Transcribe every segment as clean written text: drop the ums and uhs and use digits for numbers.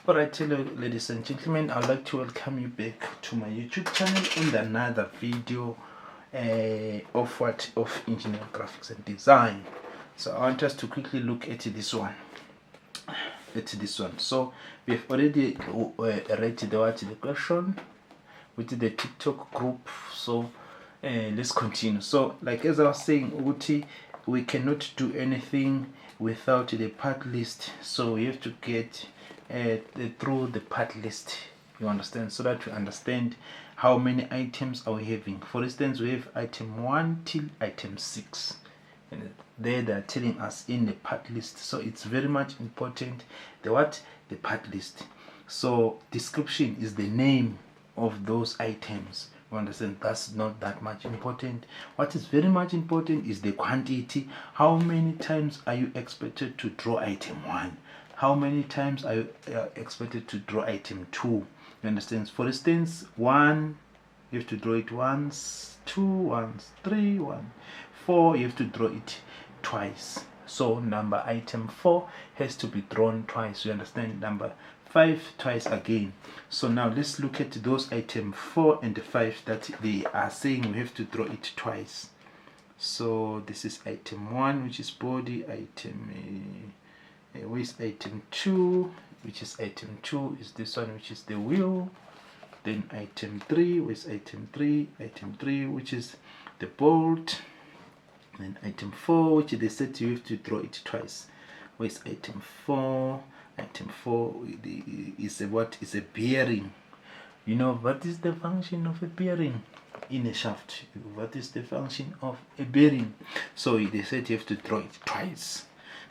Alright, hello ladies and gentlemen, I'd like to welcome you back to my YouTube channel and another video of engineering graphics and design. So I want us to quickly look at this one. So we have already read the question with the TikTok group. So let's continue. So like as I was saying, Uti, we cannot do anything without the part list, so we have to get through the part list, you understand, so that we understand how many items are we having. For instance, we have item 1 till item 6, and there they are telling us in the part list. So it's very much important, the part list. So description is the name of those items, you understand. That's not that much important. What is very much important is the quantity. How many times are you expected to draw item 1? How many times are you expected to draw item 2? You understand? For instance, 1, you have to draw it once, 2 once, 3 once, 4 you have to draw it twice. So number item 4 has to be drawn twice, you understand. Number 5 twice again. So now let's look at those item 4 and 5 that they are saying we have to draw it twice. So this is item 1, which is body. Item with item 2, which is item 2 is this one, which is the wheel. Then item 3 with item 3, which is the bolt. Then item 4, which they said you have to draw it twice, with item 4. Item 4 is a bearing. You know what is the function of a bearing in a shaft? What is the function of a bearing? So they said you have to draw it twice.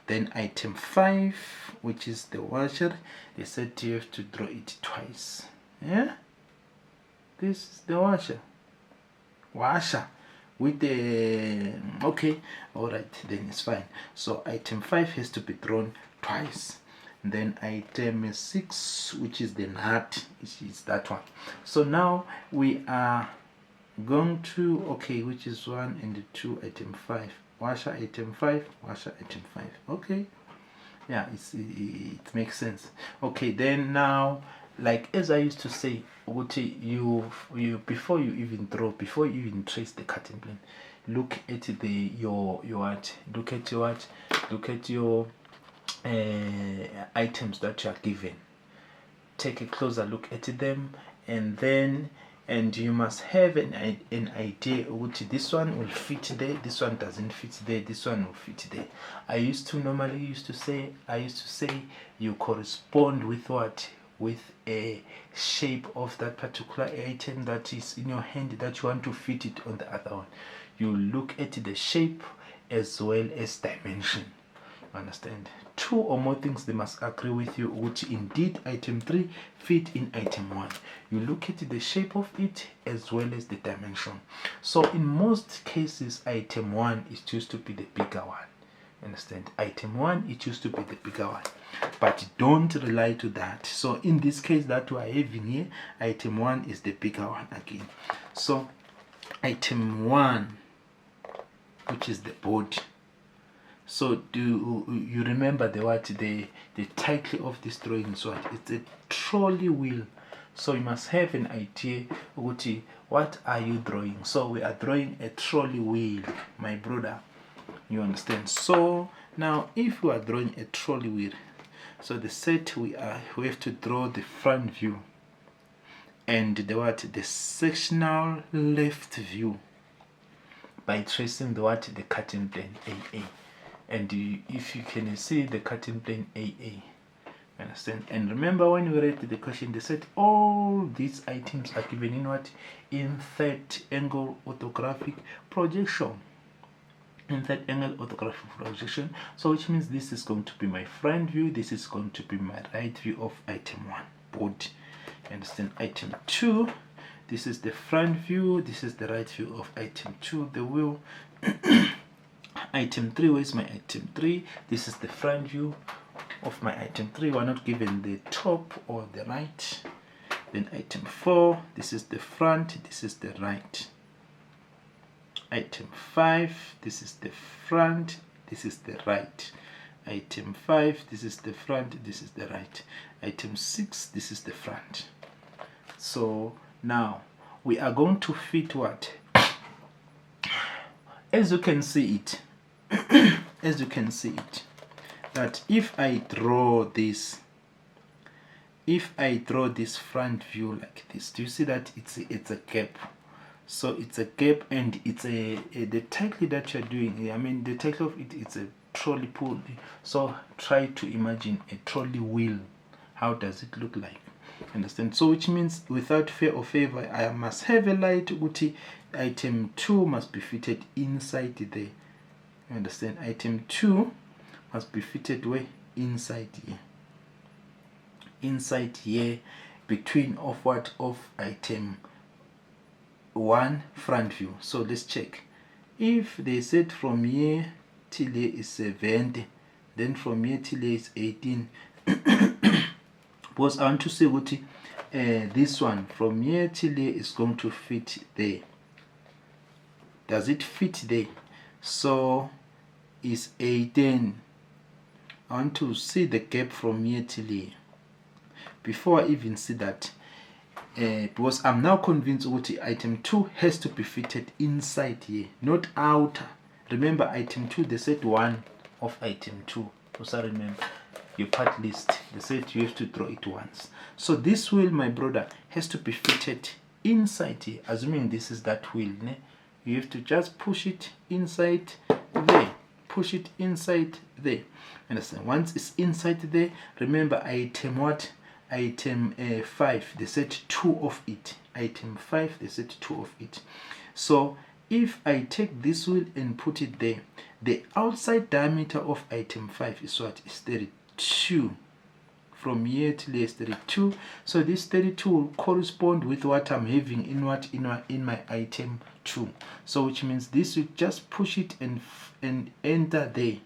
Then item 5, which is the washer, they said you have to draw it twice. Yeah, this is the washer with the okay, all right, then it's fine. So item 5 has to be drawn twice. Then item 6, which is the nut, is that one. So now we are going to, okay, which is 1 and 2, item 5, washer item 5, washer item 5. Okay, yeah, it makes sense. Okay, then now, like as I used to say, you before you even draw, before you even trace the cutting plane, look at your items that you are given. Take a closer look at them, and you must have an idea which this one will fit there, this one doesn't fit there, this one will fit there. I used to say you correspond with what? With a shape of that particular item that is in your hand that you want to fit it on the other one. You look at the shape as well as dimension. Understand? 2 or more things they must agree with you, which indeed item 3 fit in item 1. You look at the shape of it as well as the dimension. So in most cases, item 1 is choose to be the bigger one. Understand? Item 1 it used to be the bigger one, but don't rely to that. So in this case that we are having here, item 1 is the bigger one again. So item 1, which is the body. So do you remember the title of this drawing is what? It's a trolley wheel. So you must have an idea what are you drawing. So we are drawing a trolley wheel, my brother, you understand. So now if we are drawing a trolley wheel, so the set we have to draw the front view and the sectional left view by tracing the cutting plane AA. And if you can see the cutting plane AA, understand. And remember when we read the question, they said all these items are given in what? In third angle orthographic projection. In third angle orthographic projection. So which means this is going to be my front view, this is going to be my right view of item 1, body. Understand? Item 2, this is the front view, this is the right view of item 2, the wheel. Item 3, where's my item 3? This is the front view of my item 3. We're not given the top or the right. Then item 4, this is the front, this is the right. Item 5, this is the front, this is the right. Item 5, this is the front, this is the right. Item 6, this is the front. So now we are going to fit what? As you can see it, as you can see it, that if I draw this front view like this, do you see that it's a gap? So it's a gap, and it's the title that you're doing. I mean, the title of it's a trolley pull. So try to imagine a trolley wheel. How does it look like? Understand? So which means without fear or favor, I must have a light. Item 2 must be fitted inside there. You understand? Item 2 must be fitted where? Inside here. Inside here, between of what? Of item 1 front view. So let's check. If they said from here till here is 70, then from here till here is 18. Because I want to say what this one from here till here is going to fit there. Does it fit there? So is 18. I want to see the gap from here till here. Before I even see that, because I'm now convinced that item 2 has to be fitted inside here, not outer. Remember, item 2, they said 1 of item 2. Also remember your part list, they said you have to draw it once. So this wheel, my brother, has to be fitted inside here. Assuming this is that wheel, you have to just push it inside there. Push it inside there. Understand? Once it's inside there, remember item what? Item 5, they said 2 of it. Item 5, they said 2 of it. So if I take this wheel and put it there, the outside diameter of item 5 is what? Is 32. From here till here is 32. So this 32 will correspond with what I'm having in what? In my item 2. So which means this will just push it and enter there.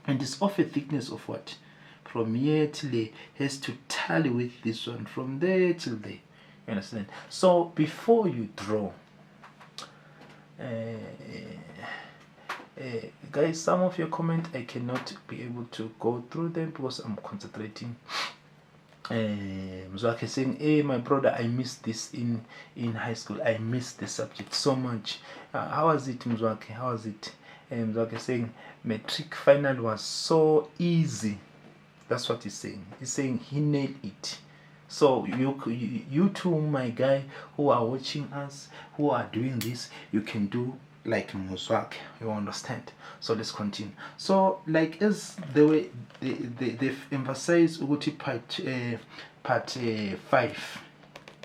And it's of a thickness of what? From here till there has to tally with this one from there till there. You understand? So before you draw, guys, some of your comments I cannot be able to go through them because I'm concentrating. Mzwake saying, hey my brother, I missed this in high school. I missed the subject so much. How was it, Mzwake? How was it? Mzwake saying metric final was so easy. That's what he's saying. He's saying he nailed it. So you too, my guy, who are watching us, who are doing this, you can do like Muzwak. You understand? So let's continue. So like as the way they've emphasized part 5,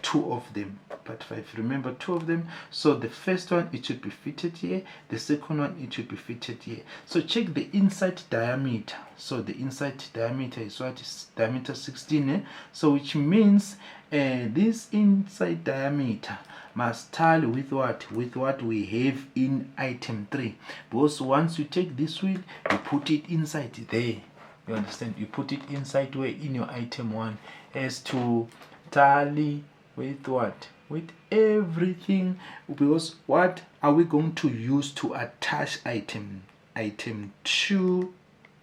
2 of them. Part 5, remember 2 of them. So the first one, it should be fitted here. The second one, it should be fitted here. So check the inside diameter. So the inside diameter is what? Is diameter 16. So which means this inside diameter must tally with what? With what we have in item 3. Because once you take this wheel, you put it inside there. You understand? You put it inside where? In your item 1 as to tally with what? With everything. Because what are we going to use to attach item 2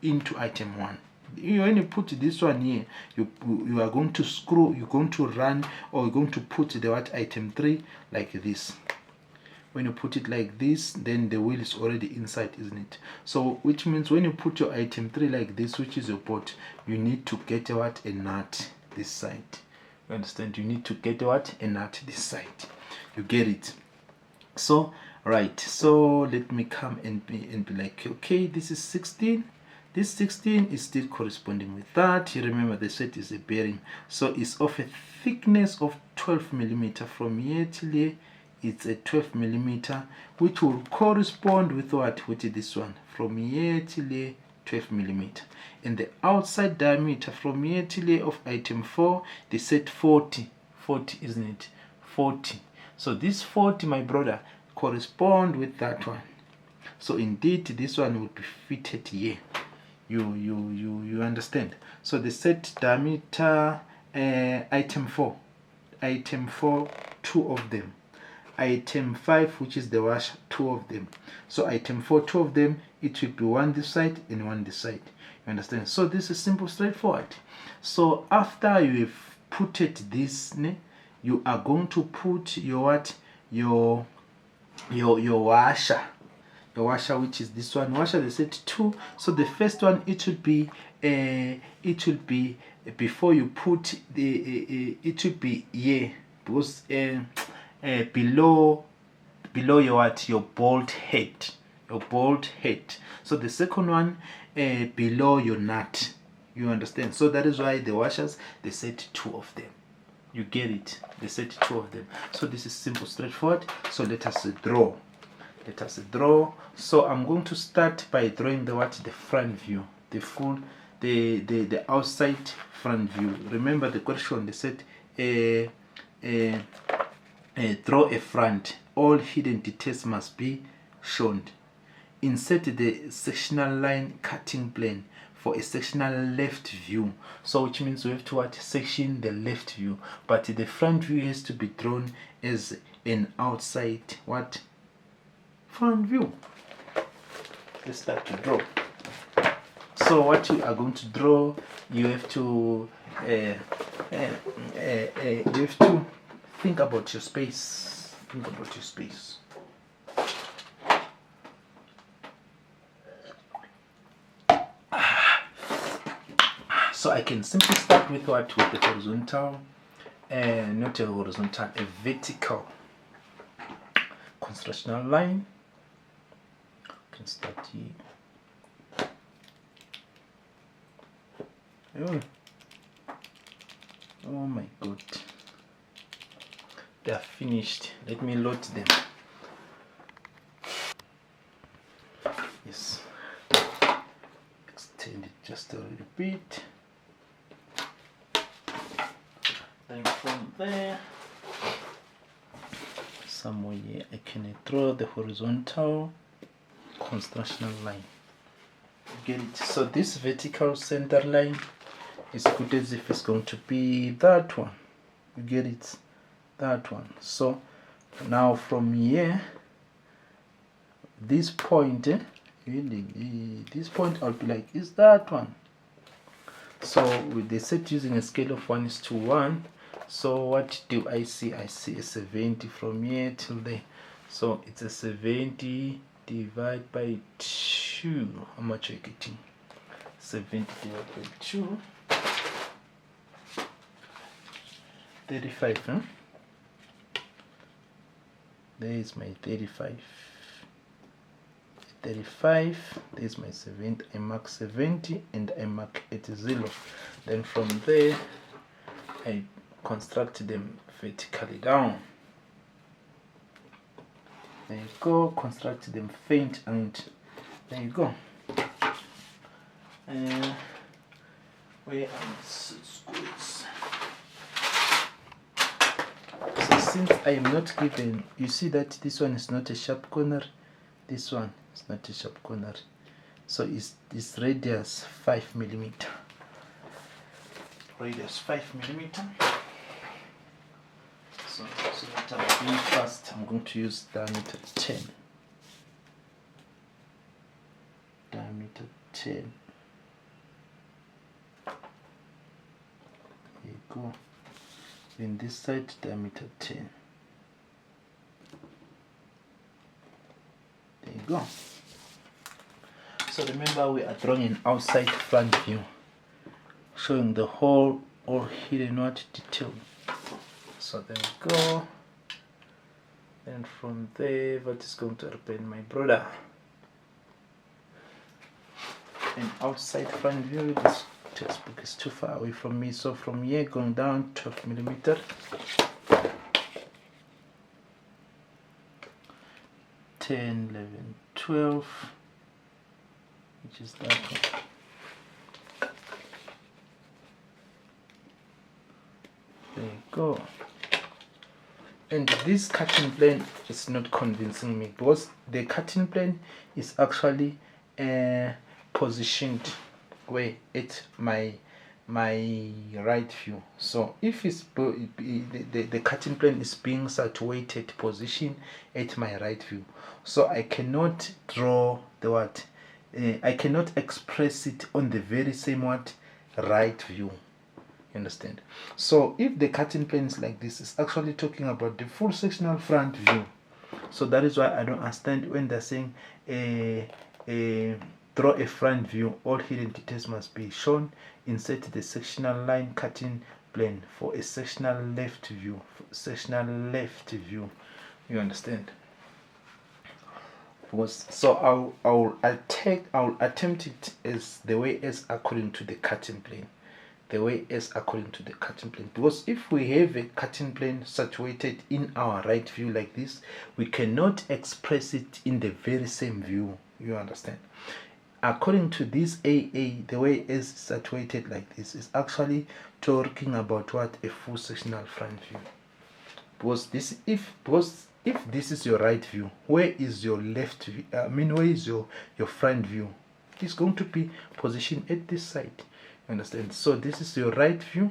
into item 1? When you put this one here, you are going to screw, you're going to run, or you're going to put the what? Item 3 like this. When you put it like this, then the wheel is already inside, isn't it? So which means when you put your item 3 like this, which is your bolt, you need to get what? A nut this side. You understand? You need to get what? A nut this side. You get it? So right, so let me come and be like, okay, this is 16. This 16 is still corresponding with that. You remember the set is a bearing, so it's of a thickness of 12 millimeter. From here till here, it's a 12 millimeter, which will correspond with what? With this one. From here till here, 12 millimeter. And the outside diameter from here till here of item 4, they said 40, isn't it? 40. So this 40, my brother, correspond with that one. So indeed, this one will be fitted here. You understand? So the set diameter, item 4, 2 of them. Item 5, which is the wash, 2 of them. So item 4, 2 of them, it will be one this side and one this side. Understand? So this is simple, straightforward. So after you have put it this, you are going to put your what, your washer, which is this one. Washer, they said 2. So the first one, it should be before you put the it should be here, because below your what, your bolt head, so the second one below your nut. You understand? So that is why the washers, they said 2 of them. You get it? They said 2 of them. So this is simple, straightforward. So let us draw. So I'm going to start by drawing the what, the front view, the full, the outside front view. Remember the question, they said draw a front. All hidden details must be shown. Insert the sectional line cutting plane for a sectional left view. So which means we have to what, section the left view, but the front view has to be drawn as an outside what, front view. Let's start to draw. So what you are going to draw, you have to think about your space. So I can simply start with what, with the horizontal, not a horizontal, a vertical constructional line. I can start here. Oh my god, they are finished. Let me load them. Yes, extend it just a little bit. Then from there, somewhere here, I can draw the horizontal constructional line. Get it? So this vertical center line is good as if it's going to be that one. You get it? That one. So now from here, this point, this point I'll be like, is that one? So with the set using a scale of 1:1. So what do I see? I see a 70 from here till there. So it's a 70 divided by 2. How much are you getting? 70 divided by 2. 35, huh? There is my 35. 35, there's my 70. I mark 70 and I mark 80. Then from there, I construct them vertically down. There you go. Construct them faint, and there you go. Where are the squares? So since I am not given, you see that this one is not a sharp corner. This one is not a sharp corner. So it's this radius 5 millimeter. Radius 5 millimeter. So that I'm doing fast, I'm going to use diameter 10. Diameter 10. There you go. In this side, diameter 10. There you go. So remember, we are drawing an outside front view, showing the whole or hidden what detail. So there we go. And from there, what is going to happen, my brother? An outside front view. This textbook is too far away from me. So from here going down 12 millimeter. 10, 11, 12, which is that one. There you go. And this cutting plane is not convincing me, because the cutting plane is actually positioned way at my right view. So if it's the cutting plane is being situated position at my right view, so I cannot draw the what, I cannot express it on the very same what right view. You understand? So if the cutting plane is like this, it's actually talking about the full sectional front view. So that is why I don't understand when they're saying draw a front view, all hidden details must be shown. Insert the sectional line cutting plane for a sectional left view. You understand? So I'll attempt it as the way as according to the cutting plane. Because if we have a cutting plane situated in our right view like this, we cannot express it in the very same view. You understand? According to this AA, the way it is situated like this is actually talking about what a full sectional front view. Because if this is your right view, where is your left view? Where is your front view? It's going to be positioned at this side. You understand? So this is your right view.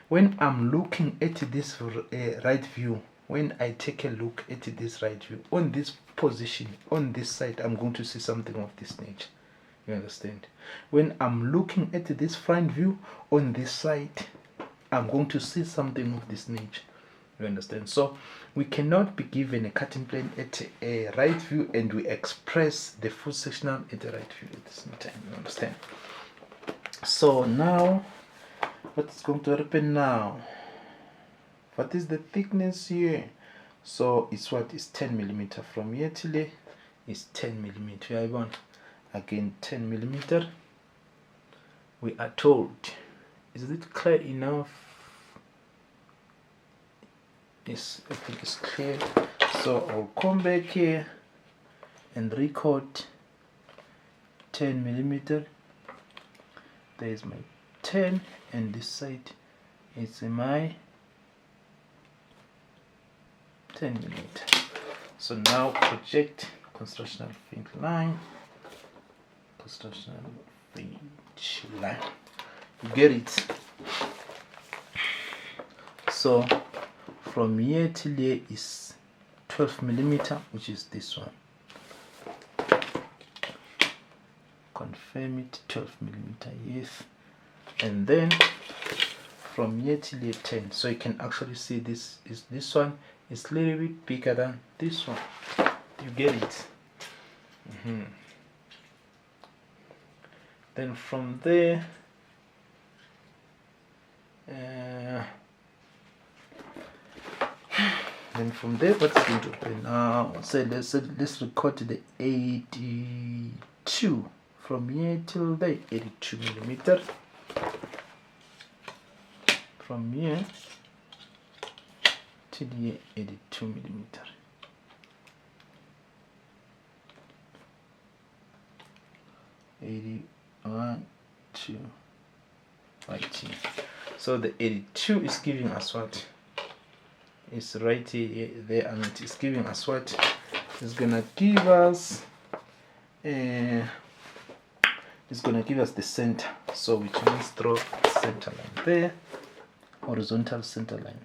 When I'm looking at this right view, when I take a look at this right view, on this position, on this side, I'm going to see something of this nature. You understand? When I'm looking at this front view, on this side, I'm going to see something of this nature. You understand? So we cannot be given a cutting plane at a right view and we express the full sectional at the right view at the same time. You understand? So now, what's going to happen now? What is the thickness here? So it's what is 10 millimeter from here till here is 10 millimeter. I want again 10 millimeter. We are told. Is it clear enough? Yes, I think it's clear. So I'll come back here and record 10 millimeter. There is my 10, and this side is my 10 millimeter. So now project constructional finish line. You get it? So from here till here is 12 millimeter, which is this one. Confirm it, 12 millimeter, yes. And then from here till here 10. So you can actually see this one is a little bit bigger than this one. You get it? Then from there, what's going to happen now? So let's record the 82 from here till there, 82 millimeter. From here till here, 82 millimeter. One, two, right here. So the 82 is giving us what? It's right here, there, and it is giving us what? It's gonna give us it's gonna give us the center. So we can just draw center line there, horizontal center line.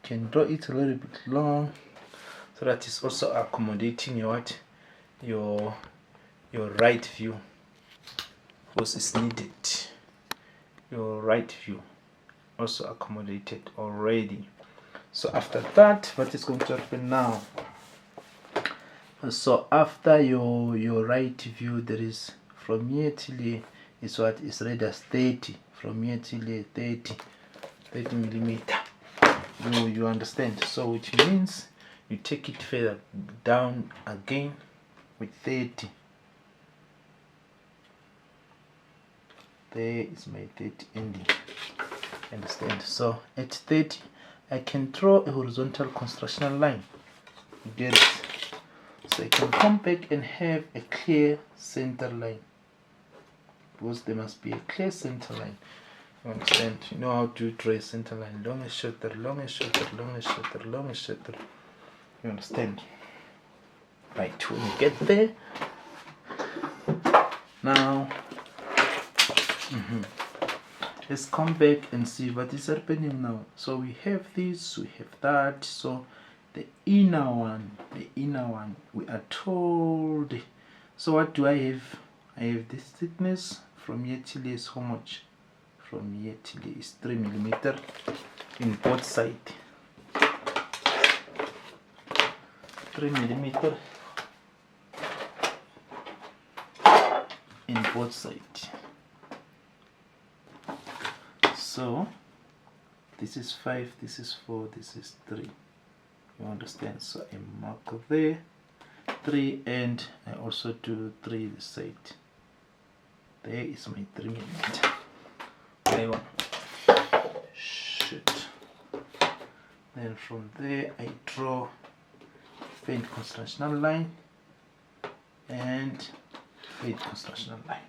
Can draw it a little bit long so that it's also accommodating your right view, because it's needed. Your right view also accommodated already. So after that, what is going to happen now? So after your right view, there is from here till here is what is read as 30. From here till here 30 millimeter. You understand? So which means you take it further down again with 30. There is my 30 ending. Understand? So at 30 I can draw a horizontal constructional line. You get it? So I can come back and have a clear center line, because there must be a clear center line. You understand? You know how to draw a center line. Longest, shorter, longest, shorter, longest, shorter, longest, shorter. You understand? Right, when you get there, now let's come back and see what is happening now. So we have this, we have that. So the inner one, we are told. So what do I have? I have this thickness from here till here is how much? From here till here is 3 millimeter in both sides. 3 millimeter in both sides. So this is 5, this is 4, this is 3. You understand? So I mark there 3, and I also do 3 this side. There is my 3 millimeter. There one. Shit. Then from there I draw faint constructional line and faint constructional line.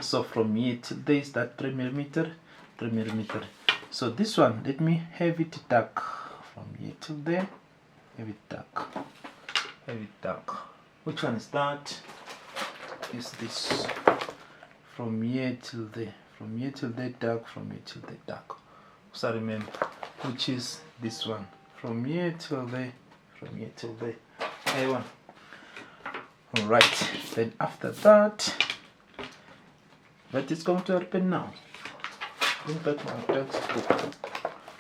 So from here till there is that 3 millimeter, 3 millimeter. So this one, let me have it dark. From here till there, have it dark. Have it dark. Which one is that? Is this. From here till there. From here till there dark, from here till there dark. So remember, which is this one. From here till there, from here till there. A1. Alright, then after that, what is going to happen now? Bring back my textbook.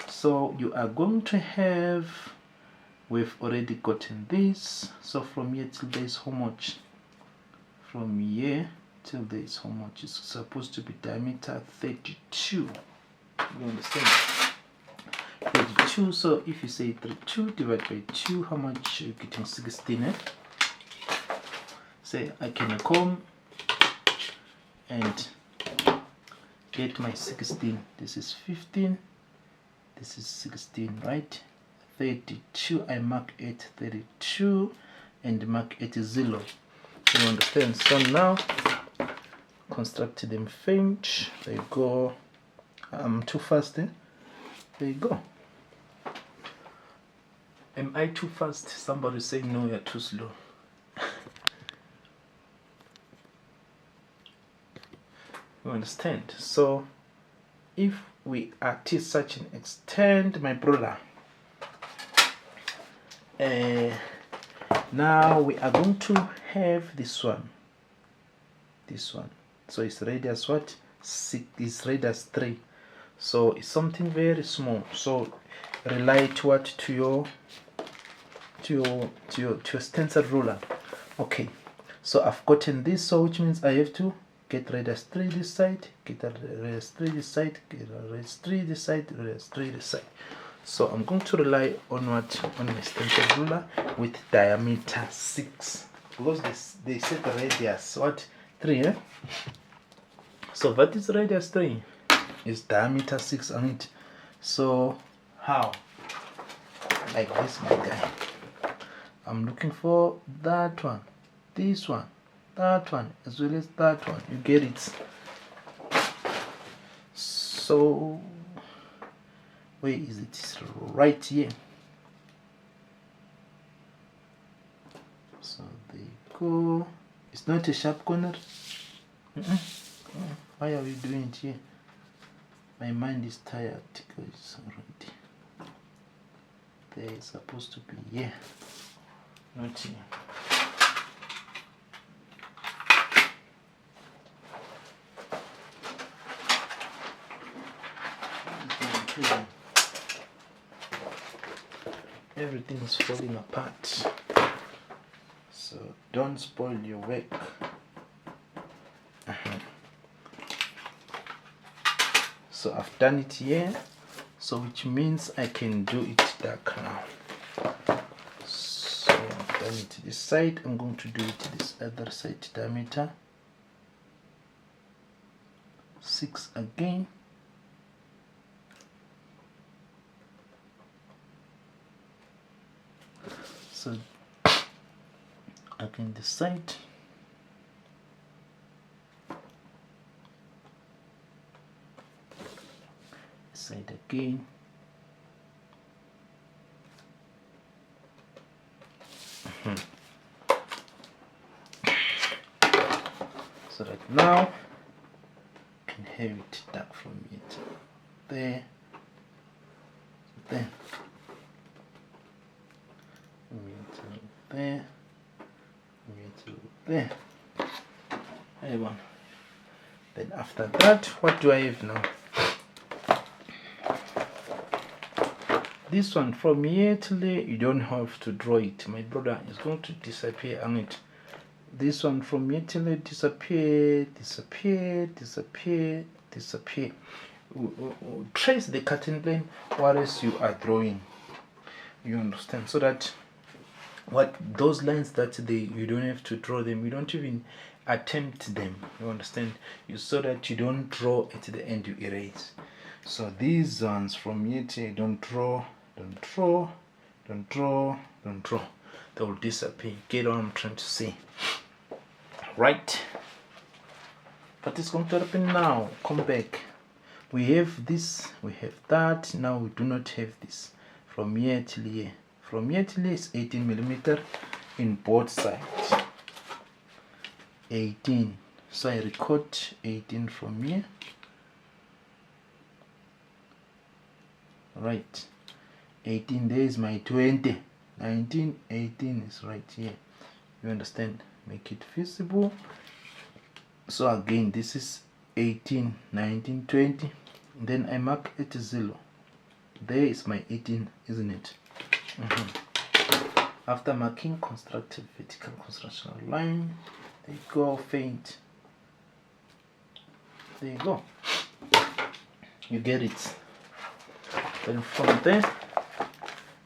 So you are going to have, we've already gotten this. So from here till there is how much? From here till there is how much? It's supposed to be diameter 32. You understand? 32. So if you say 32 divided by 2, how much are you getting? 16. Eh? Say I can come and get my 16. This is 15. This is 16, right? 32. I mark it 32 and mark it 0. You understand? So now construct them faint. There you go. I'm too fast. Eh? There you go. Am I too fast? Somebody say no, you're too slow. You understand? So if we are to such an extent, my brother, now we are going to have this one. So it's radius what? 6 is radius 3. So it's something very small. So rely to what? To your stencil ruler. Okay, so I've gotten this, so which means I have to get radius 3 this side, get radius 3 this side, get radius 3 this side, radius 3 this side. So I'm going to rely on what? On my stencil ruler with diameter 6, because they said the radius what? 3. Eh? So what is radius 3? Is diameter 6 on it. So how? Like this, my guy. I'm looking for that one, this one, that one, as well as that one. You get it? So where is it? It's right here. So there you go. It's not a sharp corner. Why are we doing it here? My mind is tired because it's already there. It's supposed to be here, not here. Everything is falling apart, so don't spoil your work. So I've done it here, so which means I can do it dark now. So I've done it this side. I'm going to do it this other side. Diameter 6 again. So again this side. Side again. So that now you can have it dark from here to there, there, there, there. Hey, one. Then after that, what do I have now? This one from here till there, you don't have to draw it. My brother is going to disappear on it. This one from here till there, disappear, disappear, disappear, disappear. Trace the cutting plane whereas you are drawing. You understand? So that what those lines that you don't have to draw them. You don't even attempt them. You understand? So that you don't draw at the end, you erase. So these ones from here till don't draw. Don't draw, don't draw, don't draw. They will disappear. Get what I'm trying to say. Right. What is going to happen now? Come back. We have this, we have that. Now we do not have this. From here till here. From here till here is 18 millimeter in both sides. 18. So I record 18 from here. Right. 18, there is my 20. 19, 18 is right here. You understand? Make it visible. So again, this is 18, 19, 20. Then I mark it 0. There is my 18, isn't it? After marking, construct a vertical constructional line. There you go, faint. There you go. You get it. Then from there,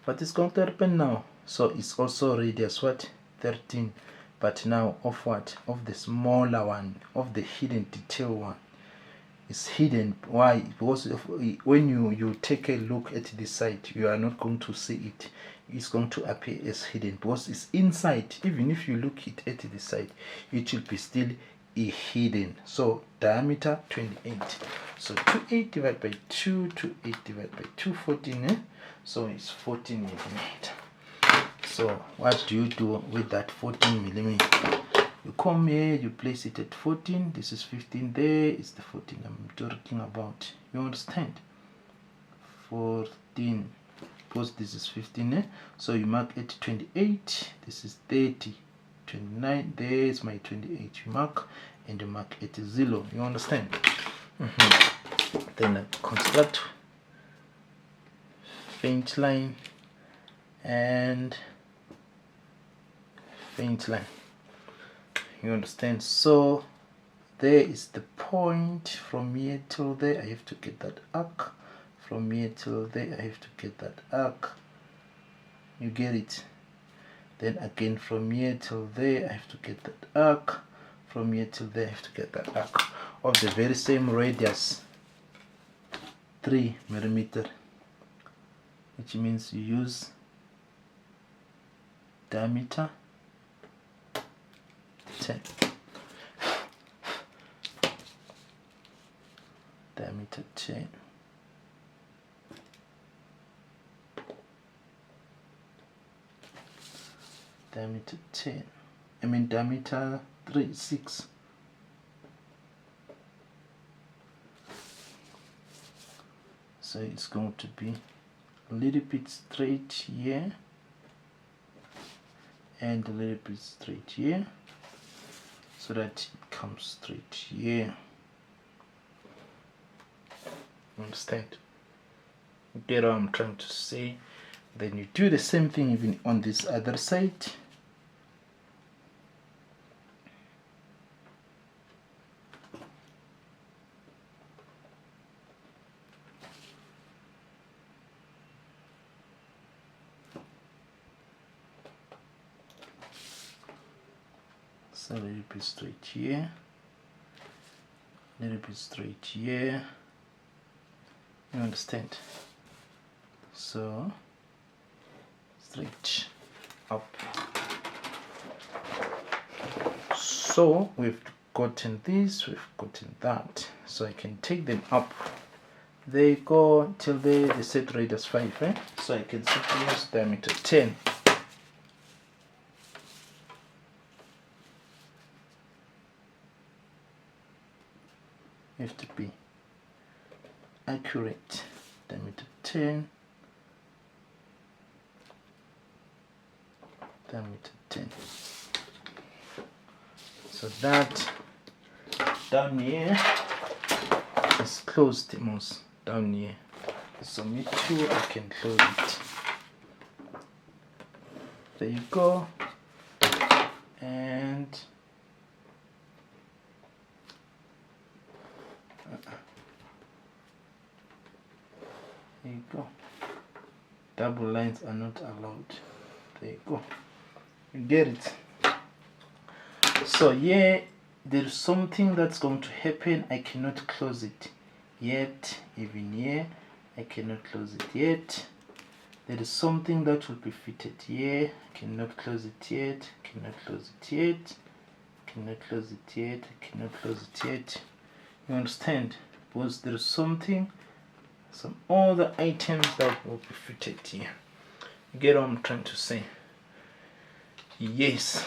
what is going to happen now? So it's also radius what? 13. But now of what? Of the smaller one, of the hidden detail one. It's hidden. Why? Because when you take a look at this side, you are not going to see it. It's going to appear as hidden because it's inside. Even if you look at the side, it will be still hidden. So diameter 28. So 28 divided by 2, 28 divided by 2, 14. So it's 14 millimeter. So what do you do with that 14 millimeter? You come here, you place it at 14. This is 15. There is the 14 I'm talking about. You understand? 14. Because this is 15. So you mark it 28. This is 30. 29. There is my 28. You mark and you mark it 0. You understand? Then I construct faint line and faint line. You understand? So there is the point. From here till there I have to get that arc. From here till there I have to get that arc. You get it? Then again from here till there I have to get that arc. From here till there I have to get that arc of the very same radius, 3 millimeter, which means you use diameter 10. Diameter 10. Diameter 10. I mean diameter 6. So it's going to be a little bit straight here and a little bit straight here, so that it comes straight here. Understand? You get what I'm trying to say? Then you do the same thing even on this other side. So a little bit straight here, a little bit straight here. You understand? So straight up. So we've gotten this, we've gotten that. So I can take them up. They go till the set radius 5. So I can simply use diameter 10. Have to be accurate. Diameter 10, diameter 10. So that down here is closed most down here. So me too, I can close it. There you go. And there you go. Double lines are not allowed. There you go. You get it. So yeah, there's something that's going to happen. I cannot close it yet. Even here, I cannot close it yet. There is something that will be fitted here. I cannot close it yet. Cannot close it yet. Cannot close it yet. Cannot close it yet. You understand? Because there is something, some other items that will be fitted here. You get what I'm trying to say? Yes.